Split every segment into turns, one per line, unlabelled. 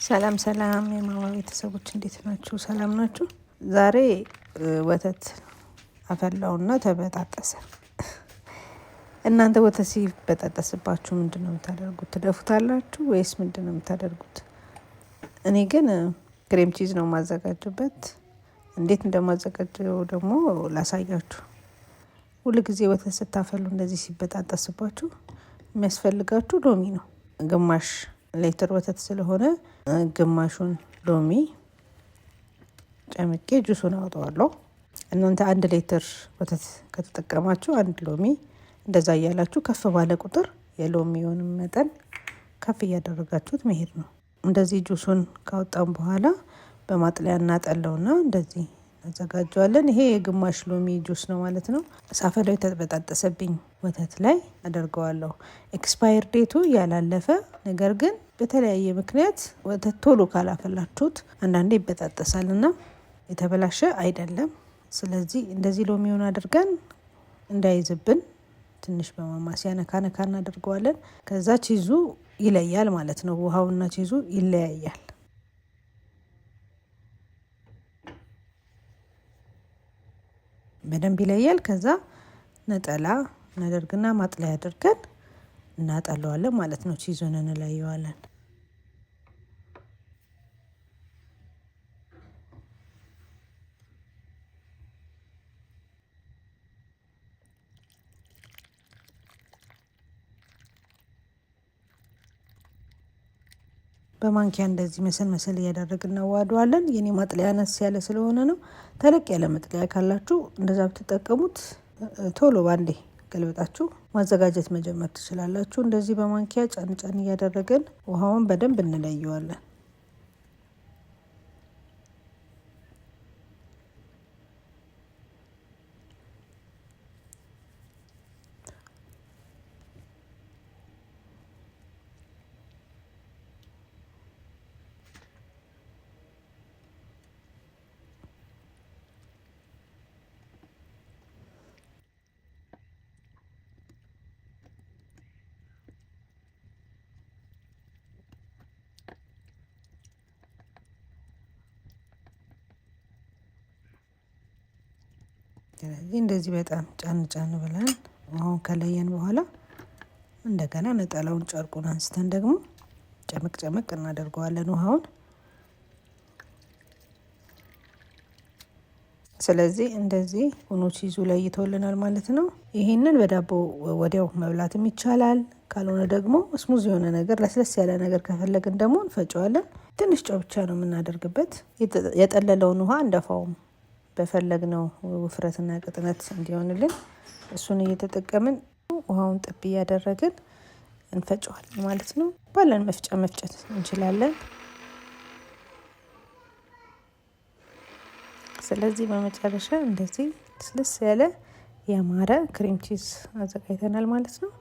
ሰላም ሰላም የማማ ቤተሰቦች እንዴት ናችሁ? ሰላም ናችሁ? ዛሬ ወተት አፈላውና ተበጣጠሰ። እናንተ ወተት ሲበጣጠስባችሁ ምንድን ነው የምታደርጉት? ትደፉታላችሁ ወይስ ምንድን ነው የምታደርጉት? እኔ ግን ክሬም ቺዝ ነው የማዘጋጅበት። እንዴት እንደማዘጋጀው ደግሞ ላሳያችሁ። ሁል ጊዜ ወተት ስታፈሉ እንደዚህ ሲበጣጠስባችሁ የሚያስፈልጋችሁ ሎሚ ነው። ግማሽ ሌትር ወተት ስለሆነ ግማሹን ሎሚ ጨምቄ ጁሱን አወጣዋለሁ። እናንተ 1 ሊትር ወተት ከተጠቀማችሁ 1 ሎሚ እንደዛ እያላችሁ ከፍ ባለ ቁጥር የሎሚውን መጠን ከፍ እያደረጋችሁት መሄድ ነው። እንደዚህ ጁሱን ካወጣን በኋላ በማጥለያ እናጠለውና እንደዚህ እናዘጋጀዋለን። ይሄ የግማሽ ሎሚ ጁስ ነው ማለት ነው። ሳፈላው የተበጣጠሰብኝ ወተት ላይ አደርገዋለሁ። ኤክስፓየር ዴቱ ያላለፈ ነገር ግን በተለያየ ምክንያት ወተት ቶሎ ካላፈላችሁት አንዳንዴ ይበጣጠሳልና የተበላሸ አይደለም። ስለዚህ እንደዚህ ሎሚውን አድርገን እንዳይዝብን ትንሽ በማማሲያ ነካ ነካ እናደርገዋለን። ከዛ ቺዙ ይለያል ማለት ነው። ውሃውና ቺዙ ይለያያል። በደንብ ይለያል። ከዛ ነጠላ እናደርግና ማጥለያ አድርገን እናጠለዋለን ማለት ነው። ቺዙን እንለየዋለን። በማንኪያ እንደዚህ መሰል እያደረግን እናዋህደዋለን። የኔ ማጥለያ አነስ ያለ ስለሆነ ነው። ተለቅ ያለ መጥለያ ካላችሁ እንደዛ ብትጠቀሙት ቶሎ ባንዴ ገልብጣችሁ ማዘጋጀት መጀመር ትችላላችሁ። እንደዚህ በማንኪያ ጫን እያደረግን ውሃውን በደንብ እንለየዋለን። ስለዚህ እንደዚህ በጣም ጫን ብለን አሁን ከለየን በኋላ እንደገና ነጠላውን ጨርቁን አንስተን ደግሞ ጨመቅ እናደርገዋለን ውሃውን። ስለዚህ እንደዚህ ሆኖ ቺዙ ለይቶልናል ማለት ነው። ይሄንን በዳቦ ወዲያው መብላትም ይቻላል። ካልሆነ ደግሞ ስሙዝ የሆነ ነገር ለስለስ ያለ ነገር ከፈለግን ደግሞ እንፈጨዋለን። ትንሽ ጨው ብቻ ነው የምናደርግበት። የጠለለውን ውሃ እንደፋውም በፈለግነው ውፍረትና ቅጥነት እንዲሆንልን እሱን እየተጠቀምን ውሃውን ጥብ እያደረግን እንፈጨዋለን ማለት ነው። ባለን መፍጫ መፍጨት እንችላለን። ስለዚህ በመጨረሻ እንደዚህ ልስልስ ያለ ያማረ ክሬም ቺዝ አዘጋጅተናል ማለት ነው።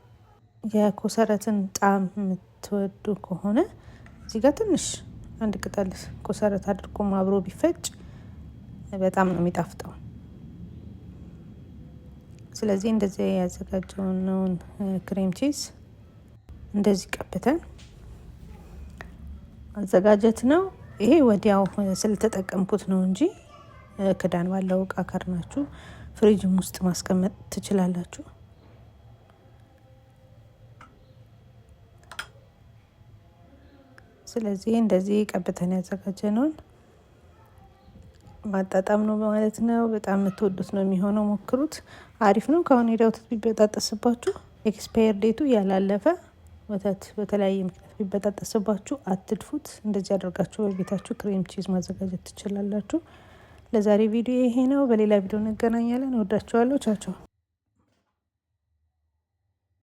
የኮሰረትን ጣዕም የምትወዱ ከሆነ እዚህ ጋር ትንሽ 1 ቅጠል ኮሰረት አድርጎ አብሮ ቢፈጭ በጣም ነው የሚጣፍጠው። ስለዚህ እንደዚህ ያዘጋጀውን ክሬም ቺዝ እንደዚህ ቀብተን አዘጋጀት ነው። ይሄ ወዲያው ስለተጠቀምኩት ነው እንጂ ክዳን ባለው እቃ ከርናችሁ ፍሪጅም ውስጥ ማስቀመጥ ትችላላችሁ። ስለዚህ እንደዚህ ቀብተን ያዘጋጀነውን ማጣጣም ነው ማለት ነው። በጣም የምትወዱት ነው የሚሆነው። ሞክሩት፣ አሪፍ ነው። ከአሁን ወተት ቢበጣጠስባችሁ ኤክስፓየር ዴቱ ያላለፈ ወተት በተለያየ ምክንያት ቢበጣጠስባችሁ አትድፉት። እንደዚህ አድርጋችሁ በቤታችሁ ክሬም ቺዝ ማዘጋጀት ትችላላችሁ። ለዛሬ ቪዲዮ ይሄ ነው። በሌላ ቪዲዮ እንገናኛለን። ወዳችኋለሁ። ቻው ቻው።